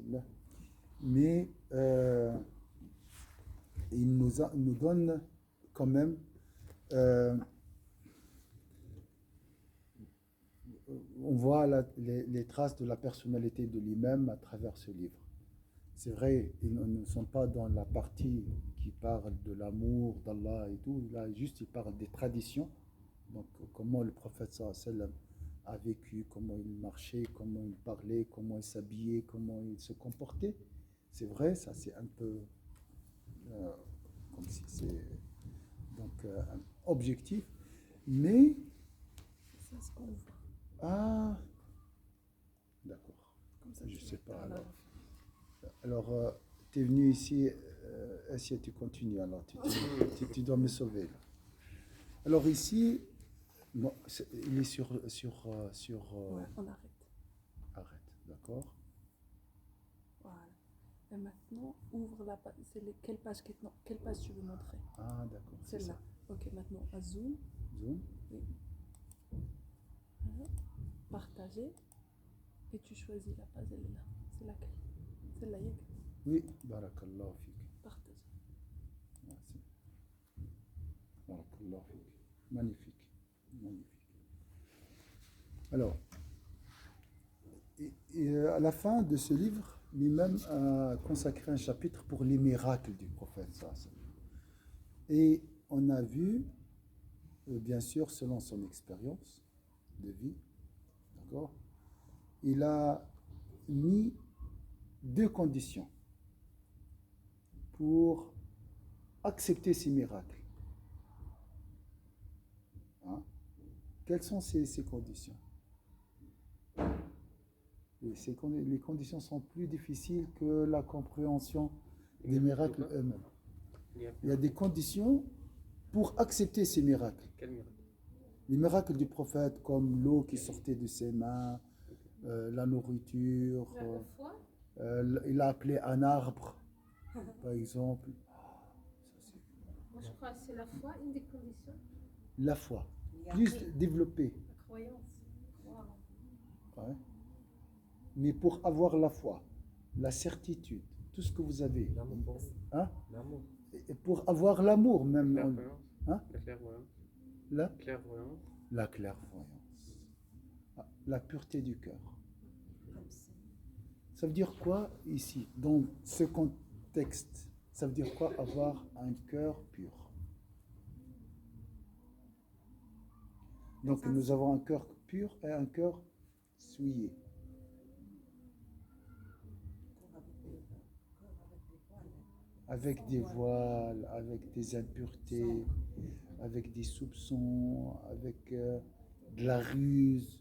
Là. Mais il nous donne quand même, euh, on voit les traces de la personnalité de l'imam à travers ce livre. C'est vrai, ils ne sont pas dans la partie qui parle de l'amour, d'Allah et tout. Là, juste, ils parlent des traditions. Donc, comment le prophète sallallahu alayhi wa sallam a vécu, comment il marchait, comment il parlait, comment il s'habillait, comment il se comportait. C'est vrai, ça c'est un peu euh, comme si c'est donc objectif. Mais, C'est ce qu'on voit. ah, d'accord, Comme ça, je tu sais pas vas alors. Alors, tu es venu ici, si tu continues, alors tu dois me sauver. Là. Alors ici, bon, il est sur Ouais, on arrête. arrête, d'accord. Voilà. Et maintenant, ouvre la page. Quelle page, non, quelle page tu veux montrer? Ah, d'accord, c'est Celle-là. ça. Ok, maintenant, à zoom. Zoom. Oui. Voilà. Partager. Et tu choisis la page, elle est là. C'est laquelle? Celle-là, Yak. Oui, barakallahu fik. Partager. Merci. Barakallahu fik. Magnifique, magnifique. Alors, à la fin de ce livre, l'imam a consacré un chapitre pour les miracles du prophète sallallahu alayhi wa sallam. Et on a vu, bien sûr, selon son expérience de vie, d'accord, il a mis deux conditions pour accepter ces miracles. Hein. Quelles sont ces conditions? Et les conditions sont plus difficiles que la compréhension des miracles eux-mêmes. Il y a des conditions pour accepter ces miracles. Quel miracle? Les miracles du prophète, comme l'eau qui sortait de ses mains, la nourriture. Il a appelé un arbre, par exemple. Moi, je crois que c'est la foi, une des conditions. La foi, plus développée. La croyance. Wow. Ouais. Mais pour avoir la foi, la certitude, tout ce que vous avez. L'amour. Hein? L'amour. Et pour avoir l'amour même. La clairvoyance. Hein? La clairvoyance. La Clairvoyance. La clairvoyance. Ah, la pureté du cœur. Ça veut dire quoi ici, dans ce contexte? Ça veut dire quoi avoir un cœur pur? Donc nous avons un cœur pur et un cœur souillé. Avec des voiles, avec des impuretés, avec des soupçons, avec de la ruse,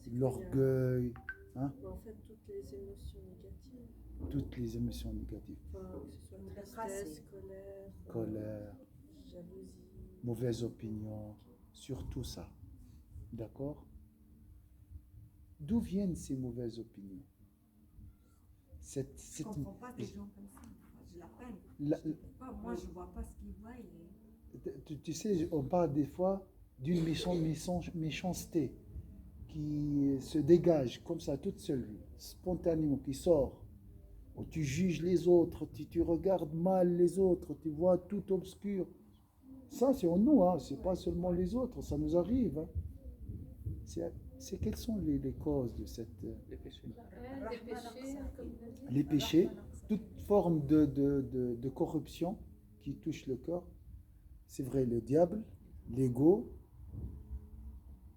de l'orgueil. Hein? En fait, toutes les émotions négatives. Toutes les émotions négatives. Enfin, que ce soit tristesse, Colère, jalousie. mauvaise opinion, surtout ça. D'accord? D'où viennent ces mauvaises opinions? Je ne comprends pas des gens comme ça. Je l'appelle. Moi, je ne vois pas ce qu'il voit. Tu sais, on parle des fois d'une méchanceté qui se dégage comme ça toute seule, spontanément, qui sort. Où tu juges les autres, tu regardes mal les autres, tu vois tout obscur. Ça, c'est en nous, hein. C'est pas seulement les autres, ça nous arrive. Hein. Quelles sont les causes de cette... Les péchés. Des péchés, comme il a dit. Les péchés, toute forme de corruption qui touche le corps, c'est vrai, le diable, l'ego,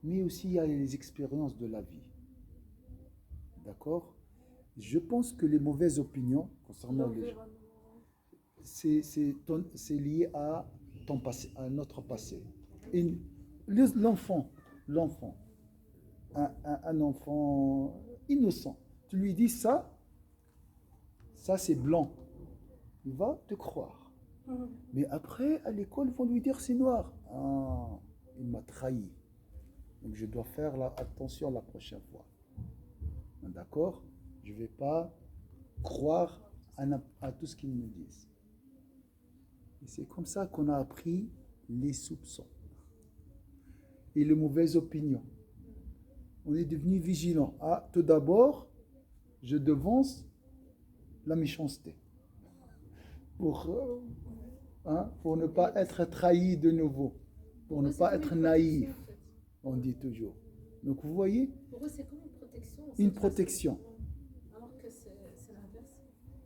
mais aussi il y a les expériences de la vie. D'accord? Je pense que les mauvaises opinions concernant les gens, c'est lié à ton passé, à notre passé. Et l'enfant, un enfant innocent, tu lui dis ça c'est blanc, il va te croire. Mais après, à l'école, ils vont lui dire c'est noir. Ah, il m'a trahi. Donc je dois faire attention la prochaine fois. D'accord? Je ne vais pas croire à tout ce qu'ils me disent. Et c'est comme ça qu'on a appris les soupçons et les mauvaises opinions. On est devenu vigilant. Ah, tout d'abord, je devance la méchanceté. Pour ne pas être trahi de nouveau, pour ne eux, c'est pas comme être une naïf, protection, en fait. on dit toujours. Donc vous voyez, Pour eux, c'est comme une protection. une cette protection. façon. Alors que c'est l'inverse.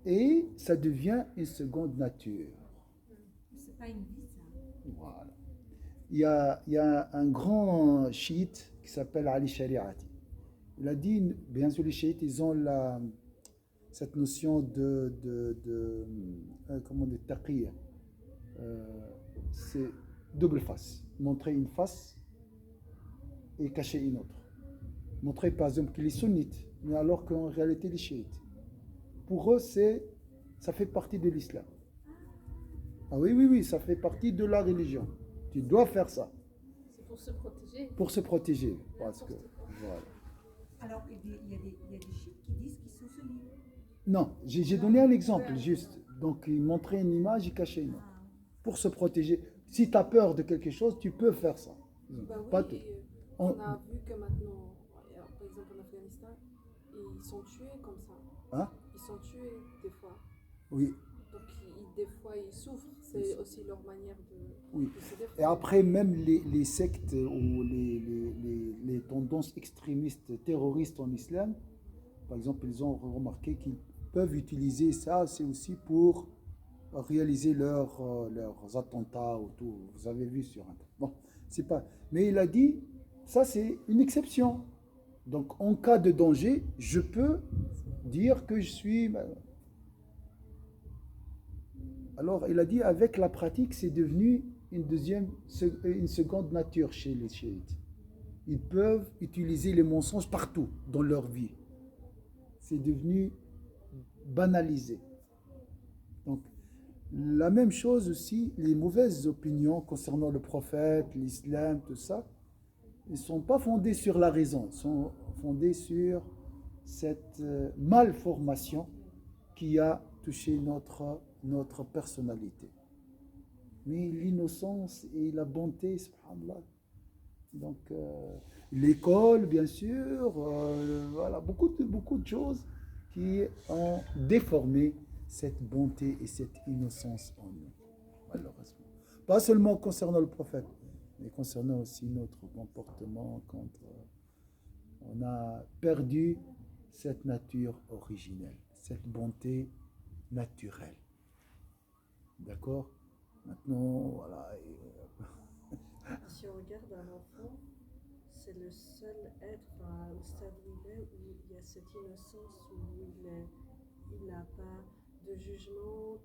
Et ça devient une seconde nature. C'est pas une vie, ça. Voilà. Il y a un grand chiite qui s'appelle Ali Shariati. Il a dit, bien sûr, les chiites, ils ont cette notion comment dire, taqiyya. C'est double face. Montrer une face et cacher une autre. Montrer par exemple qu'il est sunnite, mais alors qu'en réalité, il est chiite. Pour eux, ça fait partie de l'islam. Ah oui, oui, oui, ça fait partie de la religion. Tu dois faire ça C'est pour se protéger. pour se protéger. Parce que, voilà. Alors, il y a des chiites qui disent qu'ils sont sunnites. Non, j'ai donné un exemple juste. Donc, il montrait une image, il cachait une autre. Pour se protéger. Si tu as peur de quelque chose, tu peux faire ça. Bah oui, Pas tout. on a vu que maintenant, par exemple en Afghanistan, ils sont tués comme ça. Hein? Ils sont tués des fois. Oui. Donc des fois ils souffrent. C'est aussi leur manière Oui. de se défendre. Et après, même les sectes ou les tendances extrémistes terroristes en islam, par exemple, ils ont remarqué qu'ils peuvent utiliser ça, c'est aussi pour réaliser leurs attentats ou tout. Vous avez vu sur Internet. Bon, c'est pas. Mais il a dit, ça c'est une exception. Donc, en cas de danger, je peux dire que je suis. Alors, il a dit, avec la pratique, c'est devenu une seconde nature chez les chiites. Ils peuvent utiliser les mensonges partout dans leur vie. C'est devenu banalisé. Donc, la même chose aussi, les mauvaises opinions concernant le prophète, l'islam, tout ça, ils ne sont pas fondés sur la raison, ils sont fondés sur cette malformation qui a touché notre personnalité. Mais l'innocence et la bonté, subhanallah. Donc, l'école, bien sûr, voilà, beaucoup de choses qui ont déformé cette bonté et cette innocence en nous, malheureusement. Pas seulement concernant le prophète, mais concernant aussi notre comportement on a perdu cette nature originelle, cette bonté naturelle. D'accord? Maintenant, voilà. Si on regarde un enfant, c'est le seul être au stade où il y a cette innocence, où il n'a pas de jugement, où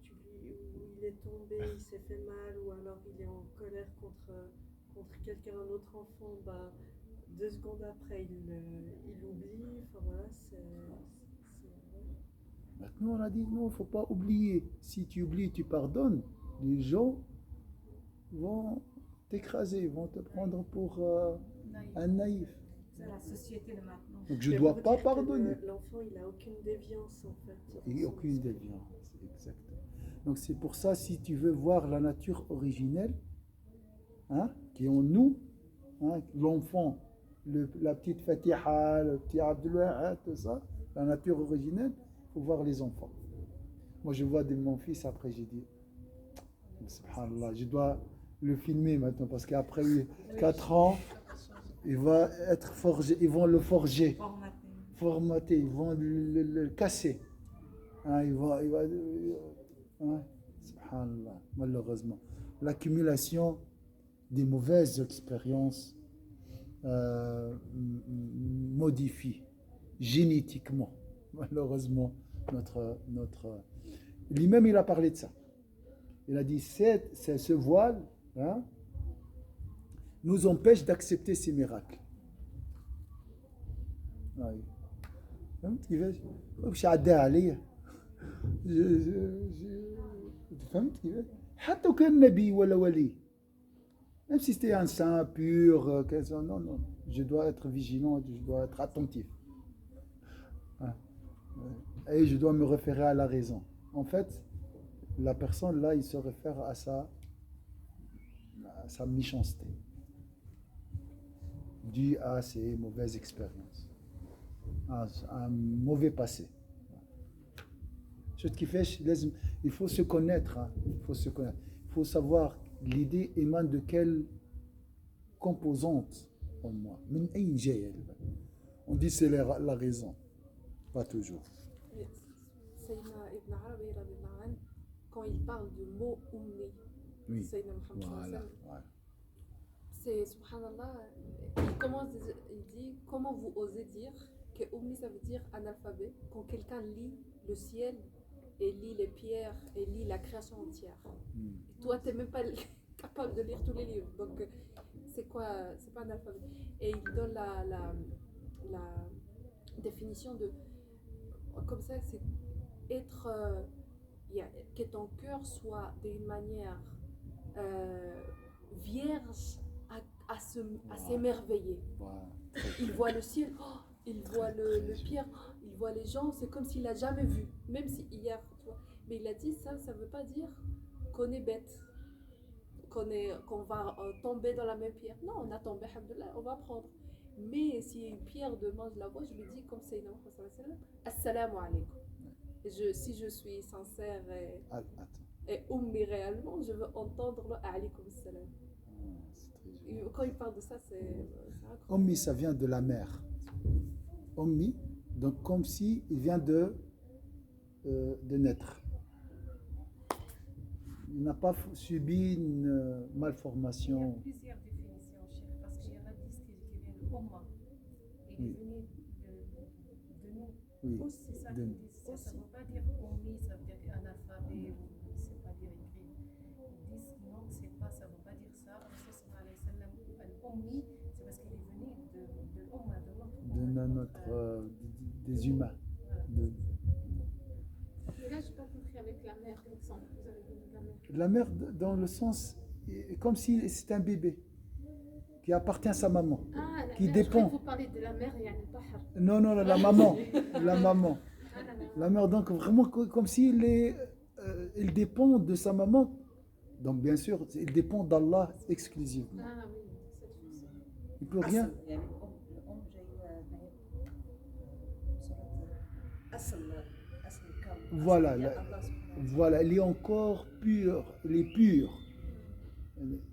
il est tombé, il s'est fait mal, ou alors il est en colère contre quelqu'un, un autre enfant, 2 secondes après, il oublie. Enfin voilà, Maintenant, on a dit non, il ne faut pas oublier. Si tu oublies, tu pardonnes, les gens vont t'écraser, vont te prendre pour un naïf. C'est la société de maintenant. Donc je ne dois pas pardonner. L'enfant, il n'a aucune déviance en fait. Il n'y a aucune déviance, exactement. Donc c'est pour ça, si tu veux voir la nature originelle, qui est en nous, l'enfant, la petite Fatiha, le petit Abdullah, tout ça, la nature originelle, il faut voir les enfants. Moi je vois de mon fils, après j'ai dit, subhanallah, je dois le filmer maintenant, parce qu'après 4 ans, il va être forgé, ils vont le forger, formater, ils vont le casser. Il va subhanallah, malheureusement. L'accumulation des mauvaises expériences modifie génétiquement, malheureusement, notre... Lui-même, il a parlé de ça. Il a dit, ce voile nous empêche d'accepter ces miracles. فهمت كيفاش؟ مش عداها عليا. فهمت كيفاش؟ حتى لو كان نبي ولا ولي. Même si c'était un saint pur, non, je dois être vigilant, je dois être attentif. Et je dois me référer à la raison. En fait, la personne là, il se réfère à sa méchanceté, due à ses mauvaises expériences, à un mauvais passé. شفت كيفاش لازم il faut se connaître hein. Il faut se connaître, il faut savoir l'idée émane de quelle composante en moi من أين جاية. On dit c'est la raison, pas toujours. Sayyidina Ibn Arabi, radiyallahu anhu, quand il parle du mot ummi, Oui, Sayyidina Muhammad sallallahu alayhi wa voilà, sallam, voilà. c'est subhanallah, il dit comment vous osez dire que ummi ça veut dire analphabet quand quelqu'un lit le ciel et lit les pierres et lit la création entière. Et toi t'es même pas capable de lire tous les livres, donc c'est quoi, c'est pas analphabet. Et il donne la définition de comme ça, c'est être que ton cœur soit d'une manière vierge à s'émerveiller. Voilà. Il voit le ciel, oh, il voit le pierre, il voit les gens, c'est comme s'il l'a jamais vu, même si hier, tu vois. Mais il a dit ça veut pas dire qu'on est bête, qu'on va tomber dans la même pierre. Non, on a tombé, alhamdoulilah, on va prendre. Mais si une pierre demande la voix, je lui dis comme c'est Assalamu alaikum. Si je suis sincère et ummi réellement, je veux entendre le alaikum salam. Quand il parle de ça, c'est incroyable. Ummi, ça vient de la mère. Ummi, donc comme si il vient de naître. Il n'a pas subi une malformation. Il y a plusieurs définitions, chef, parce qu'il y en a qui viennent de Umma. Il est venu de nous. Oui, C'est ça qu'ils disent. Ça ne veut pas dire Ummi, ça veut dire analphabet, ou je ne sais pas dire écrit. Ils disent non, ça ne veut pas dire ça. Ummi, c'est parce qu'il est venu de Umma, de notre des humains. Voilà. Mais là, je n'ai pas compris avec la mère, l'exemple. Vous avez donné de la mère. La mère, dans le sens, comme si c'était un bébé qui appartient à sa maman, Ah, la qui mère, dépend. vous parlez de la mère, il y a une bahar. Non, la maman, la maman. Ah, la mère. La mère, donc vraiment comme s'il il dépend de sa maman. Donc bien sûr, il dépend d'Allah exclusivement. Ah oui, cette chose. Il peut rien. Voilà, voilà, il est encore pur, il est pur.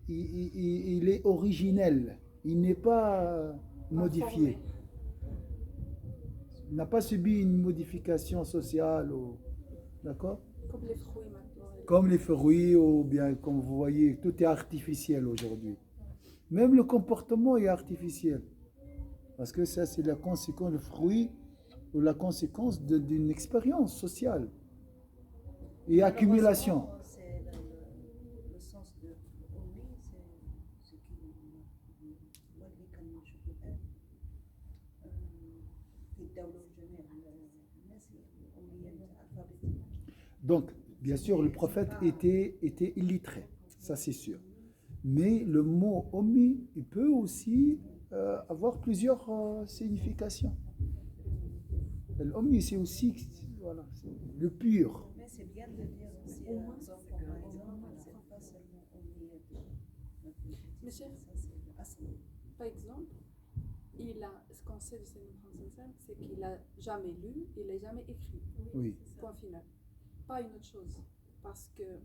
Il est originel, il n'est pas modifié. Il n'a pas subi une modification sociale, d'accord? Comme les fruits maintenant. Comme les fruits, ou bien comme vous voyez, tout est artificiel aujourd'hui. Même le comportement est artificiel. Parce que ça, c'est la conséquence, le fruit ou la conséquence d'une expérience sociale et accumulation. C'est le sens de Ummi, c'est ce qui Donc, bien sûr, le prophète était illettré, ça c'est sûr. Mais le mot Ummi, il peut aussi avoir plusieurs significations. L'Ummi, c'est aussi voilà, c'est le pur. Mais c'est bien de dire aussi aux enfants, par exemple, c'est pas seulement Ummi. Mais chef, par exemple, ce qu'on sait de Sayyidina Muhammad, c'est qu'il n'a jamais lu, il n'a jamais écrit. Oui. Point final. Pas une autre chose. Parce que,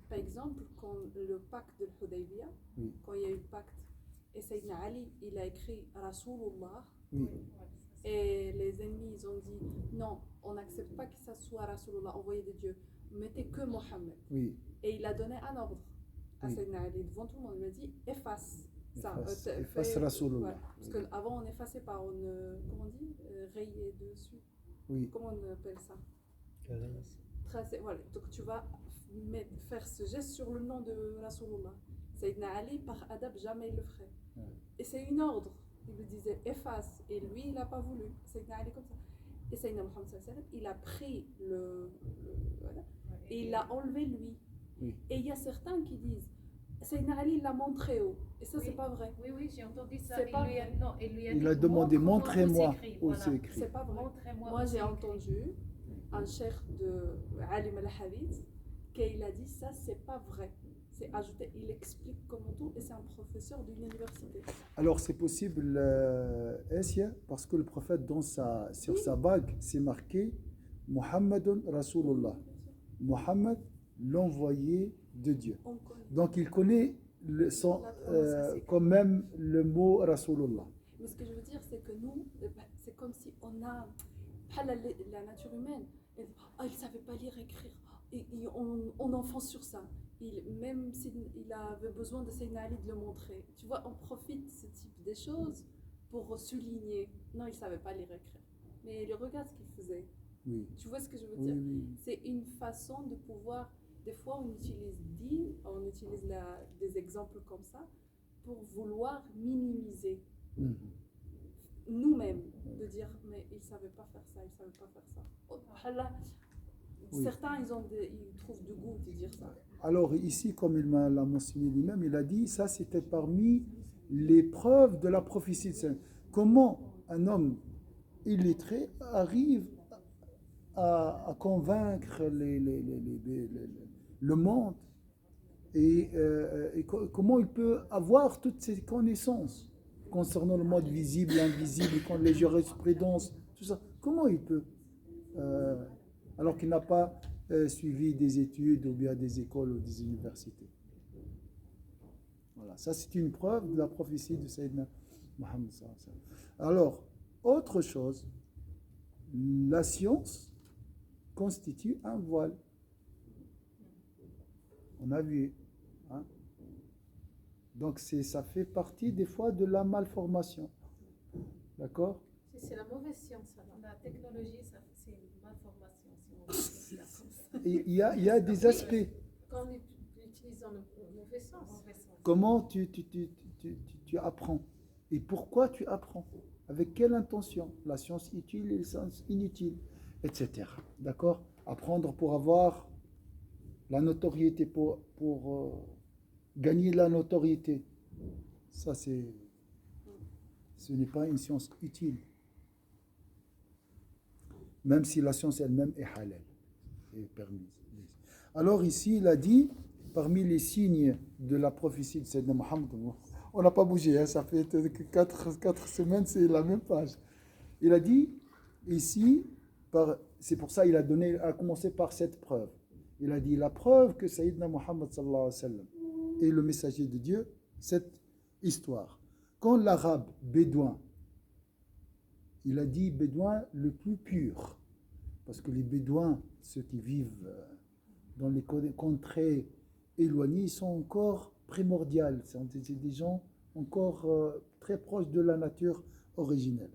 par exemple, quand le pacte de l'Hudaybiyah, Oui. quand il y a eu le pacte, et Sayyidina Ali, il a écrit Rasulullah, Oui. et les ennemis, ils ont dit non, on n'accepte pas que ça soit Rasulullah, envoyé de Dieu, mettez que Mohammed. Oui. Et il a donné un ordre à Oui. Sayyidina Ali devant tout le monde. Il a dit efface ça. Efface Rasulullah. Voilà. Parce qu'avant on effaçait pas, comment on dit, rayait dessus. Oui. Comment on appelle ça? Tracer. Voilà. Donc tu vas faire ce geste sur le nom de Rasulullah. Sayyidina Ali, par adab, jamais il le ferait. Ouais. Et c'est une ordre. Il lui disait efface. Et lui, il n'a pas voulu. Sayyidina Ali comme ça. Et Sayyidina Muhammad sallallahu alayhi wa sallam, il a pris voilà, et il l'a enlevé lui. Oui. Et il y a certains qui disent Sayyidina Ali, il l'a montré haut. Et ça, c'est pas vrai. Oui, j'ai entendu ça. C'est pas vrai. Non, Il a demandé montrez-moi où c'est écrit. C'est pas vrai. Montrez-moi Moi, où j'ai c'est entendu un cheikh de Alim al-Hadith qu'il a dit ça, c'est pas vrai. C'est ajouté. Il explique comment tout, et c'est un professeur d'une université. Alors c'est possible, Essia, parce que le prophète sur sa bague, c'est marqué Muhammadun Rasulullah. Muhammad, l'envoyé de Dieu. On connaît. Donc il connaît quand même le mot Rasulullah. Mais ce que je veux dire, c'est que nous, c'est comme si on a pas la nature humaine. Il ne savait pas lire et écrire. Et on enfonce sur ça. Même s'il avait besoin de Sayyidina Ali de le montrer. Tu vois, on profite de ce type de choses pour souligner. Non, il ne savait pas lire et écrire. Mais regarde ce qu'il faisait. Oui. Tu vois ce que je veux Oui, dire? oui. C'est une façon de pouvoir. Des fois, on utilise des exemples comme ça pour vouloir minimiser Mhm. nous-mêmes, de dire mais il ne savait pas faire ça, il ne savait pas faire ça. Oh, là, Oui. certains, ils trouvent du goût de dire ça. Alors ici, comme il l'a mentionné lui-même, il a dit, ça c'était parmi les preuves de la prophétie. Comment un homme illettré arrive à convaincre le monde et comment il peut avoir toutes ces connaissances concernant le monde visible, invisible, les jurisprudences, tout ça. Comment il peut alors qu'il n'a pas suivi des études ou bien des écoles ou des universités. Voilà, ça c'est une preuve de la prophétie de Sayyidina Muhammad. Alors, autre chose, la science constitue un voile. On a vu. Hein? Donc ça fait partie des fois de la malformation. D'accord? C'est la mauvaise science. La technologie, c'est une malformation. Si on veut dire ça comme ça. Il y a des aspects. Quand on l'utilise dans le mauvais sens. Comment tu apprends? Et pourquoi tu apprends? Avec quelle intention? La science utile et la science inutile, etc. D'accord? Apprendre pour avoir la notoriété, pour gagner la notoriété. Ça, ce n'est pas une science utile. Même si la science elle-même est halal et permise. Alors ici, il a dit, parmi les signes de la prophétie de Sayyidina Muhammad, on n'a pas bougé, hein, ça fait 4 semaines, c'est la même page. Il a dit, ici, c'est pour ça qu'il a commencé par cette preuve. Il a dit, la preuve que Sayyidina Muhammad sallallahu alayhi wa sallam est le messager de Dieu, cette histoire. Quand l'arabe bédouin, il a dit bédouin le plus pur, parce que les bédouins, ceux qui vivent dans les contrées éloignées, ils sont encore primordiales. C'est des gens encore très proches de la nature originelle.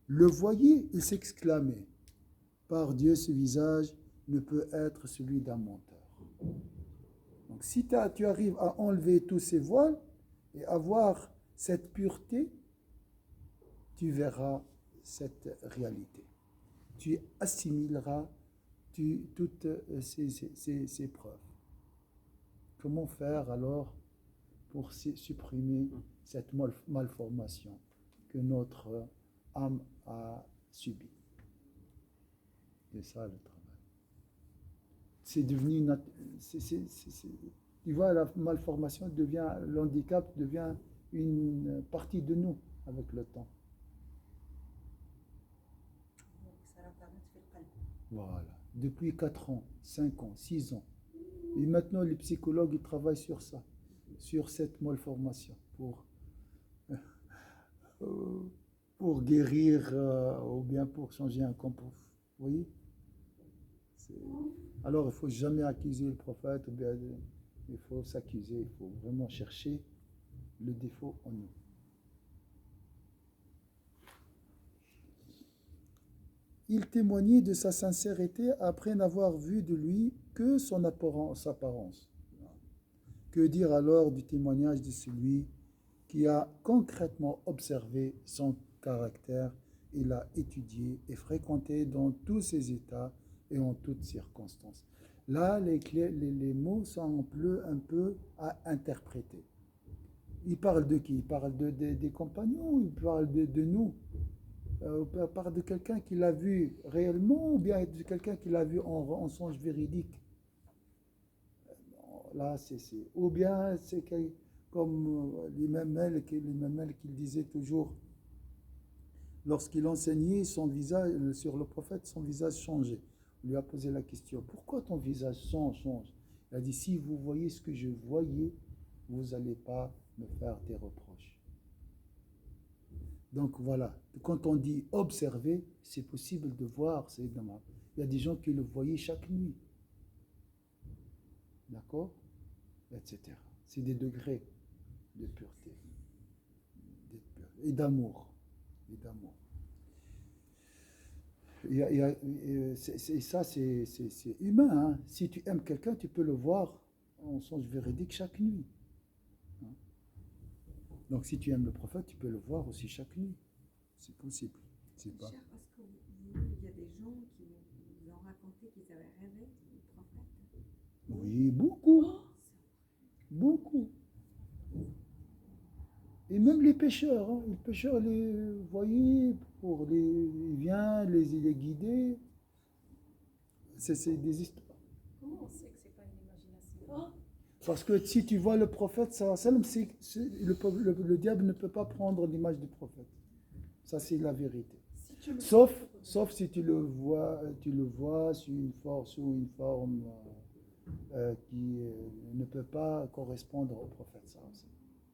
Le voyer, il s'exclamait, par Dieu, ce visage ne peut être celui d'un menteur. Donc si tu arrives à enlever tous ces voiles et avoir cette pureté, tu verras cette réalité. Tu assimileras toutes ces preuves. Comment faire alors pour supprimer cette malformation que notre âme a subie? C'est ça le travail. C'est devenu tu vois, la malformation devient, l'handicap devient une partie de nous avec le temps. Voilà. Depuis 4 ans, 5 ans, 6 ans. Et maintenant, les psychologues ils travaillent sur ça, sur cette malformation, pour guérir ou bien pour changer un comportement. Vous voyez? Alors, il ne faut jamais accuser le prophète, ou bien il faut s'accuser, il faut vraiment chercher le défaut en nous. Il témoignait de sa sincérité après n'avoir vu de lui que son apparence. Que dire alors du témoignage de celui qui a concrètement observé son caractère et l'a étudié et fréquenté dans tous ses états et en toutes circonstances. Là, les mots sont un peu à interpréter. Il parle de qui? Il parle des compagnons, il parle de nous. Il parle de quelqu'un qui l'a vu réellement ou bien de quelqu'un qui l'a vu en songe véridique. Là, ou bien c'est comme l'imam Malik qu'il disait toujours, lorsqu'il enseignait son visage sur le prophète, son visage changeait. On lui a posé la question, pourquoi ton visage change? Il a dit, si vous voyez ce que je voyais, vous n'allez pas me faire des reproches. Donc voilà, quand on dit observer, c'est possible de voir Sayyidina Muhammad. Il y a des gens qui le voyaient chaque nuit. D'accord? Etc. C'est des degrés de pureté et d'amour. Ça, c'est humain. Hein. Si tu aimes quelqu'un, tu peux le voir en songe véridique chaque nuit. Hein. Donc si tu aimes le prophète, tu peux le voir aussi chaque nuit. C'est possible. C'est pas... Cher, parce que il y a des gens qui nous ont raconté qu'ils avaient rêvé du prophète. Oui, beaucoup. Beaucoup. Et même les pêcheurs, hein. Les pêcheurs, les voyaient, il vient les guider. C'est des histoires. Comment on sait que c'est pas une imagination? Parce que si tu vois le prophète, le diable ne peut pas prendre l'image du prophète. Ça, c'est la vérité. Sauf si tu le vois sous une forme qui ne peut pas correspondre au prophète.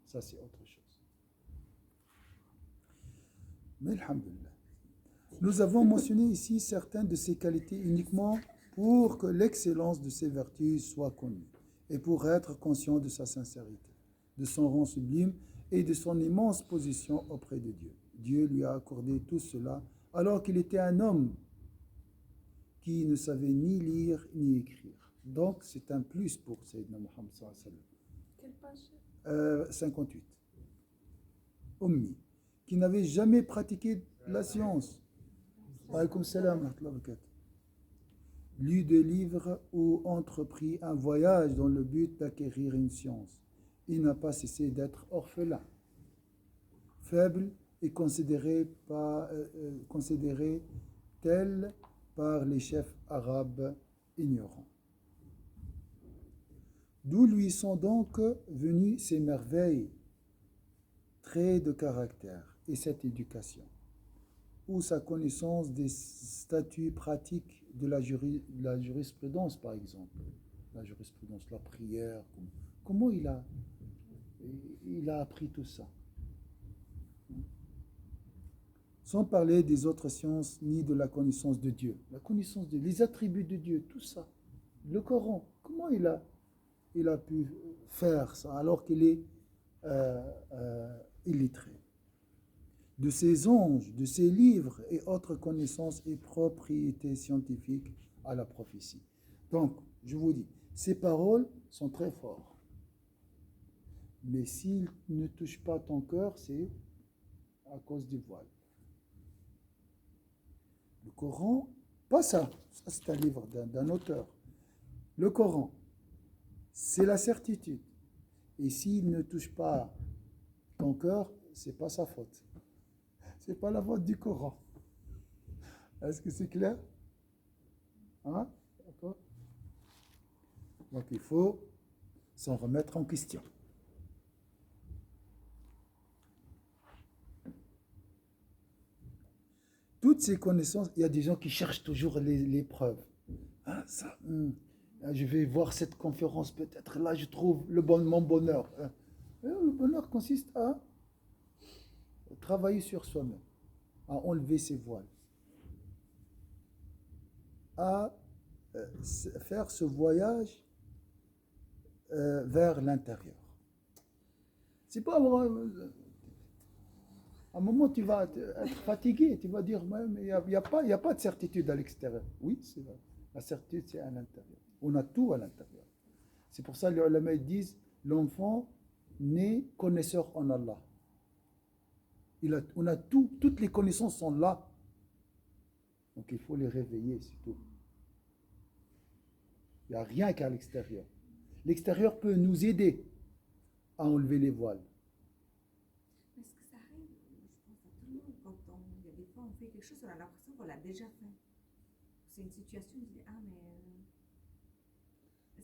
Ça c'est autre chose. Mais alhamdulillah. Nous avons mentionné ici certaines de ses qualités uniquement pour que l'excellence de ses vertus soit connue et pour être conscient de sa sincérité, de son rang sublime et de son immense position auprès de Dieu. Dieu lui a accordé tout cela alors qu'il était un homme qui ne savait ni lire ni écrire. Donc c'est un plus pour Sayyidina Muhammad sallallahu alayhi wa sallam. Quelle page? 58. Ummi, qui n'avait jamais pratiqué la science. Alaykoum salam wa rahmatullahi wa barakatuh. Lu des livres ou entrepris un voyage dans le but d'acquérir une science. Il n'a pas cessé d'être orphelin, faible et considéré tel par les chefs arabes ignorants. D'où lui sont donc venues ces merveilles, traits de caractère et cette éducation, ou sa connaissance des statuts pratiques de la jurisprudence, par exemple. La jurisprudence, la prière. Comment il a appris tout ça? Sans parler des autres sciences, ni de la connaissance de Dieu. La connaissance de les attributs de Dieu, tout ça. Le Coran, comment il a pu faire ça alors qu'il est illettré? De ses anges, de ses livres et autres connaissances et propriétés scientifiques à la prophétie. Donc, je vous dis, ces paroles sont très fortes. Mais s'ils ne touchent pas ton cœur, c'est à cause du voile. Le Coran, pas ça. Ça, c'est un livre d'un auteur. Le Coran, c'est la certitude. Et s'il ne touche pas ton cœur, c'est pas sa faute. C'est pas la faute du Coran. Est-ce que c'est clair? Hein? D'accord? Donc il faut s'en remettre en question. Toutes ces connaissances, il y a des gens qui cherchent toujours les preuves. Ah, ça, je vais voir cette conférence, peut-être là je trouve mon bonheur. Le bonheur consiste à travailler sur soi-même, à enlever ses voiles, à faire ce voyage vers l'intérieur. C'est pas à un moment tu vas être fatigué, tu vas dire mais il n'y a pas de certitude à l'extérieur. Oui, c'est vrai. La certitude c'est à l'intérieur. On a tout à l'intérieur. C'est pour ça que les ulama disent l'enfant naît connaisseur en Allah. On a tout, toutes les connaissances sont là. Donc il faut les réveiller, c'est tout. Il n'y a rien qu'à l'extérieur. L'extérieur peut nous aider à enlever les voiles. Est-ce que ça arrive? Je pense à tout le monde. Quand il y a des fois, on fait quelque chose, on a l'impression qu'on l'a déjà fait. C'est une situation, on dit, ah, mais...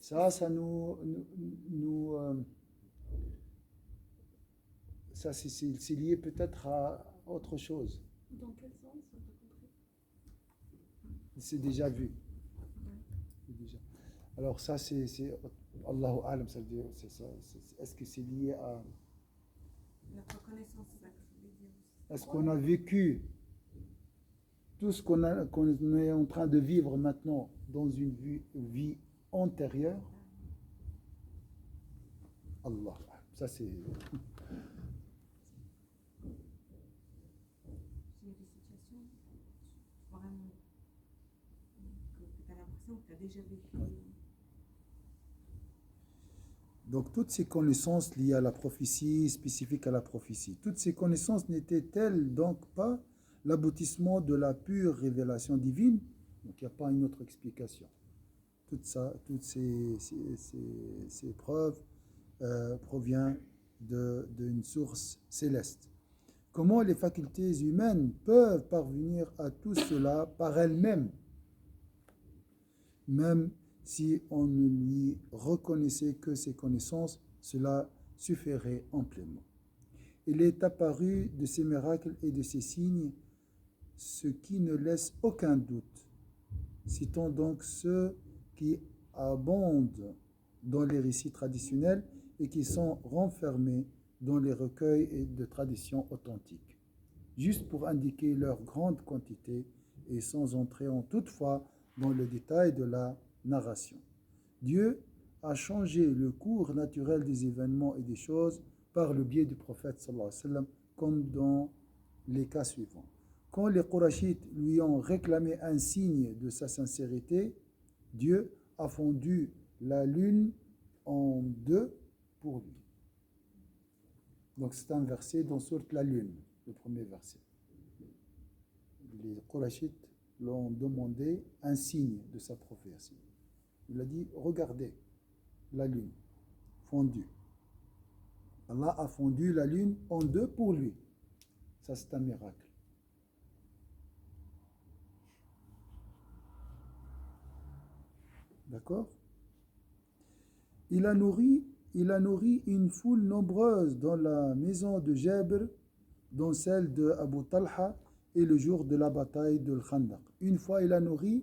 Ça c'est lié peut-être à autre chose. Dans quel sens? J'ai pas compris. C'est déjà vu. C'est déjà. Alors ça, c'est Allahu Alam, ça veut dire, est-ce que c'est lié à... La reconnaissance, c'est ça que je voulais dire aussi. Est-ce qu'on a vécu tout ce qu'on est en train de vivre maintenant dans une vie antérieure? Allah, ça c'est... Il y a des situations vraiment que tu as l'impression que tu as déjà vécu. Donc toutes ces connaissances liées à la prophétie, spécifiques à la prophétie, toutes ces connaissances n'étaient-elles donc pas l'aboutissement de la pure révélation divine? Donc il n'y a pas une autre explication. Toutes ces preuves proviennent d'une source céleste. Comment les facultés humaines peuvent parvenir à tout cela par elles-mêmes, même si on ne lui reconnaissait que ses connaissances, cela suffirait amplement. Il est apparu de ces miracles et de ces signes ce qui ne laisse aucun doute. Citons donc ceux qui abondent dans les récits traditionnels et qui sont renfermés dans les recueils de traditions authentiques, juste pour indiquer leur grande quantité et sans entrer en toutefois dans le détail de la narration. Dieu a changé le cours naturel des événements et des choses par le biais du prophète sallallahu alayhi wa sallam, comme dans les cas suivants. Quand les Qurayshites lui ont réclamé un signe de sa sincérité, Dieu a fondu la lune en deux pour lui. Donc c'est un verset dans sourate la lune, le premier verset. Les Qurayshites l'ont demandé un signe de sa prophétie. Il a dit, regardez la lune fondue. Allah a fondu la lune en deux pour lui. Ça, c'est un miracle. D'accord? Il a nourri une foule nombreuse dans la maison de Jabr, dans celle de Abu Talha, et le jour de la bataille de Khandaq. Une fois, il a nourri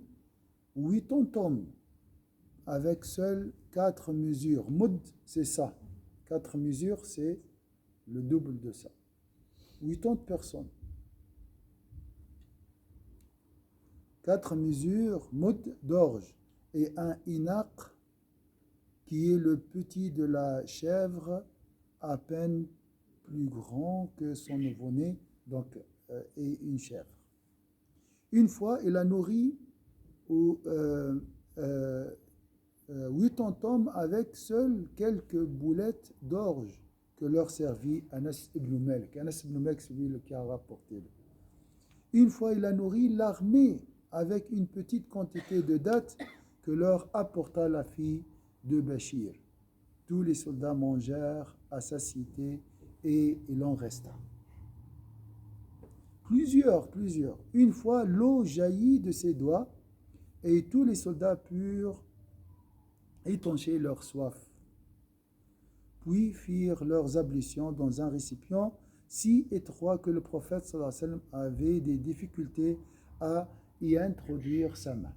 80 hommes avec seules 4 mesures. Moud, c'est ça. 4 mesures, c'est le double de ça. 80 personnes. 4 mesures, moud d'orge, et un inaq, qui est le petit de la chèvre, à peine plus grand que son nouveau-né, donc, et une chèvre. Une fois, il a nourri 80 hommes avec seules quelques boulettes d'orge que leur servit Anas ibn Malik. Anas ibn Malik, c'est lui qui a rapporté. Une fois, il a nourri l'armée avec une petite quantité de dattes que leur apporta la fille de Bachir. Tous les soldats mangèrent à satiété et il en resta. Plusieurs. Une fois, l'eau jaillit de ses doigts et tous les soldats purent étancher leur soif. Puis firent leurs ablutions dans un récipient si étroit que le prophète sallallahu alayhi wa sallam avait des difficultés à y introduire sa main.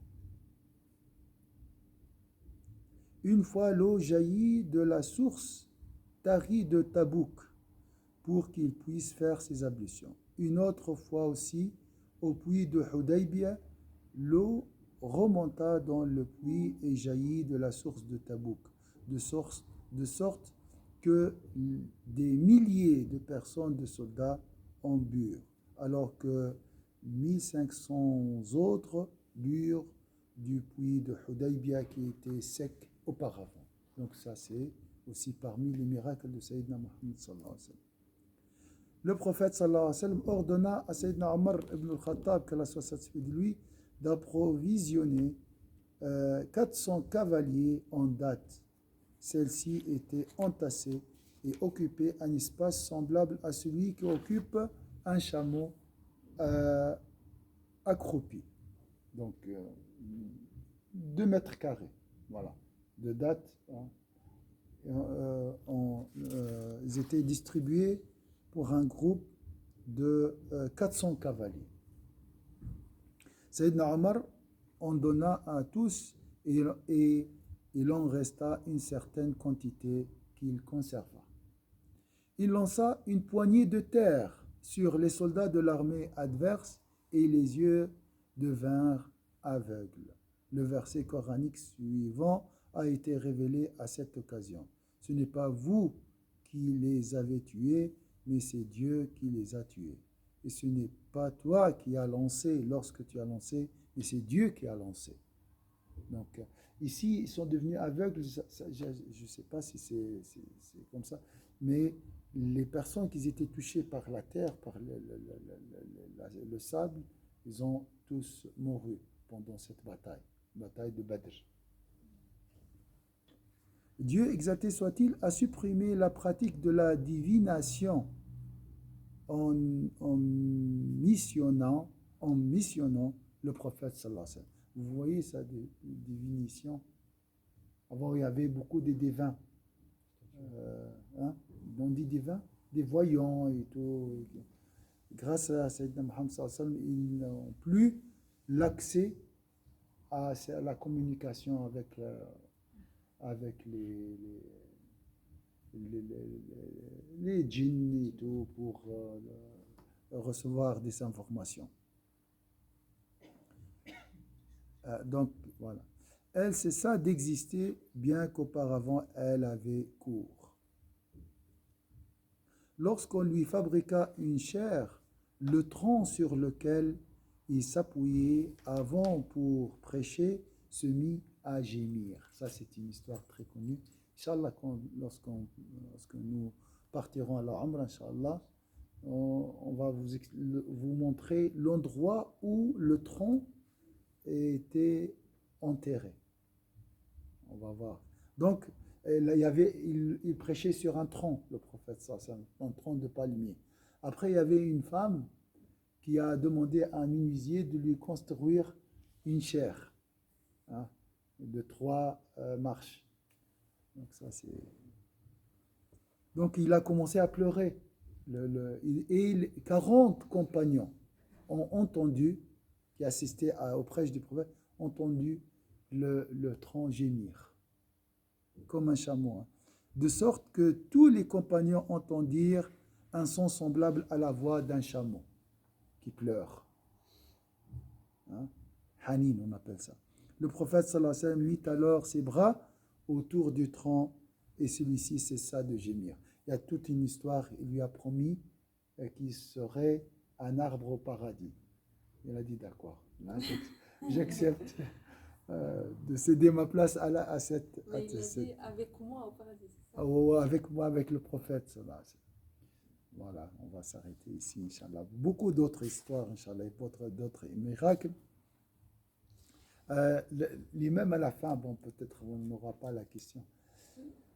Une fois, l'eau jaillit de la source tarie de Tabouk pour qu'il puisse faire ses ablutions. Une autre fois aussi, au puits de Hudaybiyah, l'eau remonta dans le puits et jaillit de la source de Tabouk, de sorte que des milliers de personnes, de soldats, en burent, alors que 1500 autres burent du puits de Hudaybiyah qui était sec auparavant. Donc ça, c'est aussi parmi les miracles de Sayyidina Muhammad sallallahu alayhi wa sallam. Le prophète sallallahu alayhi wa sallam ordonna à Sayyidina Omar ibn al-Khattab, qu'Allah soit satisfait de lui, d'approvisionner 400 cavaliers en dattes. Celles-ci étaient entassées et occupaient un espace semblable à celui qui occupe un chameau accroupi. Donc 2 mètres carrés, voilà, de dattes. Ils étaient distribués pour un groupe de 400 cavaliers. Sayyidina Omar en donna à tous et il en resta une certaine quantité qu'il conserva. Il lança une poignée de terre sur les soldats de l'armée adverse et les yeux devinrent aveugles. Le verset coranique suivant a été révélé à cette occasion. Ce n'est pas vous qui les avez tués, mais c'est Dieu qui les a tués. Et ce n'est pas toi qui as lancé lorsque tu as lancé, mais c'est Dieu qui a lancé. Donc ici, ils sont devenus aveugles, je ne sais pas si c'est comme ça, mais les personnes qui étaient touchées par la terre, par le sable, ils ont tous mouru pendant cette bataille de Badr. Dieu, exalté soit-il, a supprimé la pratique de la divination en missionnant le prophète sallallahu alayhi wa sallam. Vous voyez ça, des divinations. Avant, il y avait beaucoup de devins. On dit devins, des voyants et tout. Grâce à Sayyidina Muhammad sallallahu alayhi wa sallam, ils n'ont plus l'accès à la communication avec les djinns et tout pour recevoir des informations. Donc voilà. Elle cessa d'exister bien qu'auparavant elle avait cours. Lorsqu'on lui fabriqua une chair, le tronc sur lequel il s'appuyait avant pour prêcher se mit à gémir. Ça, c'est une histoire très connue. Inch'Allah, lorsque nous partirons à la Umrah, Inch'Allah, on va vous montrer l'endroit où le tronc était enterré. On va voir. Donc, il prêchait sur un tronc, le prophète sallallahu, un tronc de palmier. Après, il y avait une femme qui a demandé à un menuisier de lui construire une chaire de 3 marches. Donc il a commencé à pleurer. Et 40 compagnons ont entendu, qui assistaient au prêche du prophète, ont entendu le tronc gémir, comme un chameau. De sorte que tous les compagnons entendirent un son semblable à la voix d'un chameau qui pleure. Hanin, on appelle ça. Le prophète sallallahu alayhi wa sallam mit alors ses bras autour du tronc et celui-ci cessa de gémir. Il y a toute une histoire, il lui a promis qu'il serait un arbre au paradis. Il a dit d'accord, j'accepte de céder ma place à cette... Mais il a dit avec moi au paradis, c'est ça? Avec moi, avec le prophète sallallahu alayhi wa sallam. Voilà, on va s'arrêter ici, Inch'Allah. Beaucoup d'autres histoires, Inch'Allah, et d'autres miracles. L'imam à la fin, bon, peut-être on n'aura pas la question.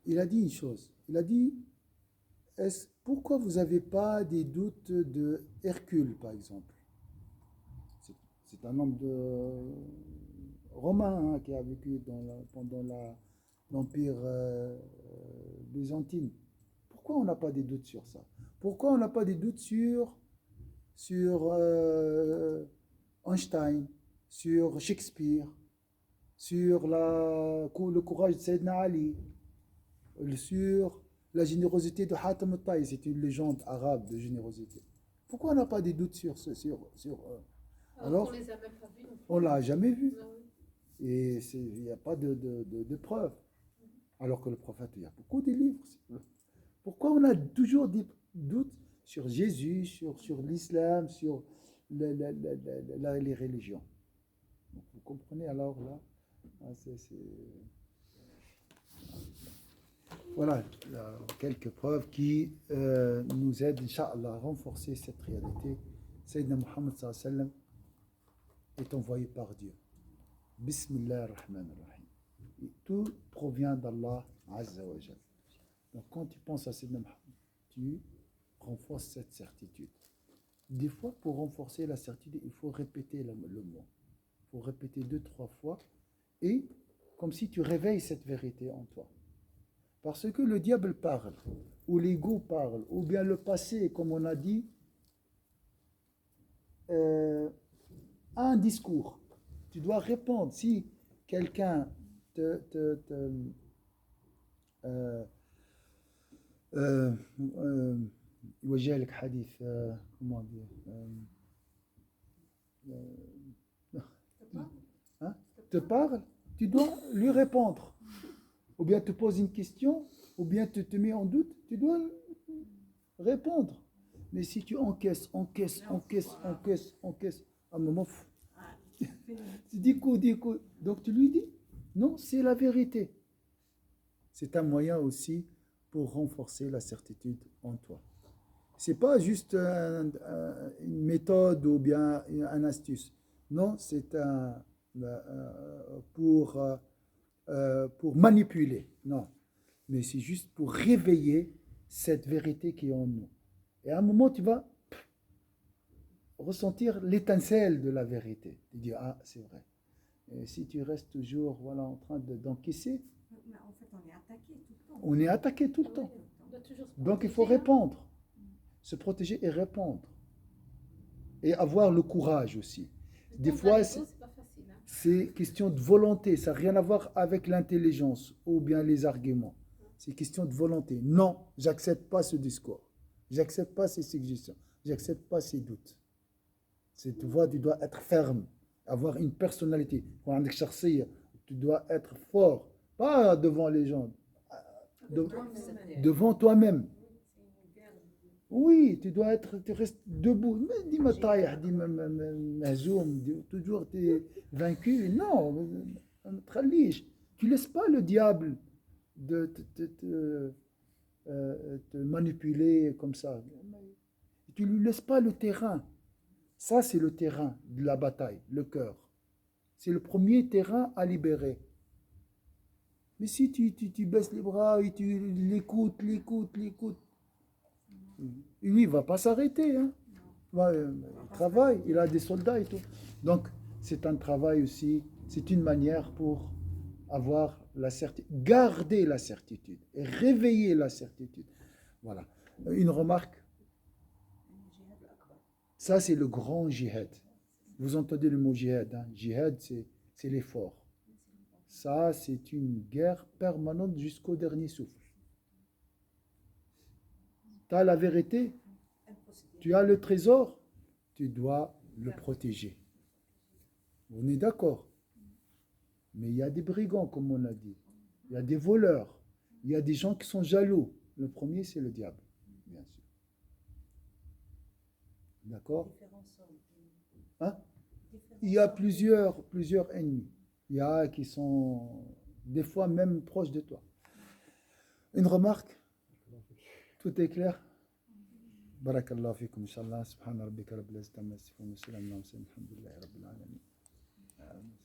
Il a dit une chose. Il a dit, pourquoi vous n'avez pas des doutes de Hercule, par exemple? C'est un homme romain qui a vécu pendant l'Empire byzantin. Pourquoi on n'a pas des doutes sur ça? Pourquoi on n'a pas des doutes sur Einstein, sur Shakespeare, sur le courage de Sayyidina Ali, sur la générosité de Hatem al-Taï? C'est une légende arabe de générosité. Pourquoi on n'a pas des doutes sur alors, on les a même pas vus. On ne l'a jamais vu. Non. Et il n'y a pas de preuves. Alors que le prophète, il y a beaucoup de livres. Pourquoi on a toujours des doutes sur Jésus, sur l'islam, sur les religions? Donc, vous comprenez alors là, voilà quelques preuves qui nous aident, Inch'Allah, à renforcer cette réalité. Sayyidina Muhammad sallallahu alayhi wa sallam est envoyé par Dieu. Bismillah ar-Rahman ar-Rahim. Tout provient d'Allah Azza wa Jal. Donc quand tu penses à Sayyidina Muhammad, tu renforces cette certitude. Des fois, pour renforcer la certitude, il faut répéter le mot. Il faut répéter 2-3 fois, et comme si tu réveilles cette vérité en toi. Parce que le diable parle, ou l'ego parle, ou bien le passé, comme on a dit, un discours. Tu dois répondre. Si quelqu'un يوجه لك حديث comment dire hein, te parle, tu dois lui répondre. Ou bien te pose une question, ou bien te met en doute, tu dois répondre. Mais si tu encaisses, à un moment, tu dis quoi. Donc tu lui dis, non, c'est la vérité. C'est un moyen aussi pour renforcer la certitude en toi. C'est pas juste une méthode ou bien une astuce. Non, c'est pour manipuler. Non, mais c'est juste pour réveiller cette vérité qui est en nous. Et à un moment, tu vas ressentir l'étincelle de la vérité. Tu dis, ah, c'est vrai. Et si tu restes toujours voilà, en train d'encaisser, Mais en fait, on est attaqué tout le temps. on est attaqué tout le temps. On doit toujours se Donc il faut protéger, hein. répondre. Se protéger et répondre. Et avoir le courage aussi. Mais Des contre fois, l'ego, c'est pas facile, hein. c'est question de volonté. Ça n'a rien à voir avec l'intelligence ou bien les arguments. C'est question de volonté. Non, j'accepte pas ce discours. J'accepte pas ces suggestions. J'accepte pas ces doutes. C'est, tu vois, tu dois être ferme. Avoir une personnalité. Quand on est tu dois être fort. Pas devant les gens. De- devant toi-même. Oui, tu restes debout. Mais dis-moi taille, dis-moi mazoum, toujours tu es vaincu. Non, tu laisses pas le diable te manipuler comme ça. Tu lui laisses pas le terrain. Ça, c'est le terrain de la bataille, le cœur. C'est le premier terrain à libérer. Mais si tu baisses les bras et tu l'écoutes, lui, il va pas s'arrêter. Hein. Il travaille, il a des soldats et tout. Donc, c'est un travail aussi, c'est une manière pour avoir la certitude, garder la certitude et réveiller la certitude. Voilà. Une remarque, ça c'est le grand jihad. Vous entendez le mot jihad. Hein? Jihad, c'est l'effort. Ça, c'est une guerre permanente jusqu'au dernier souffle. Tu as la vérité, tu as le trésor, tu dois le protéger. On est d'accord. Mais il y a des brigands, comme on l'a dit. Il y a des voleurs. Il y a des gens qui sont jaloux. Le premier, c'est le diable, bien sûr. D'accord? Hein? Il y a plusieurs ennemis. Il y a qui sont des fois même proches de toi. Une remarque? Tout est clair? Barakallahu fikum, inshallah. Subhana rabbika rabbil izzati amma yasifun wa salamun ala al mursalin. Alhamdulillahi rabbil alamin.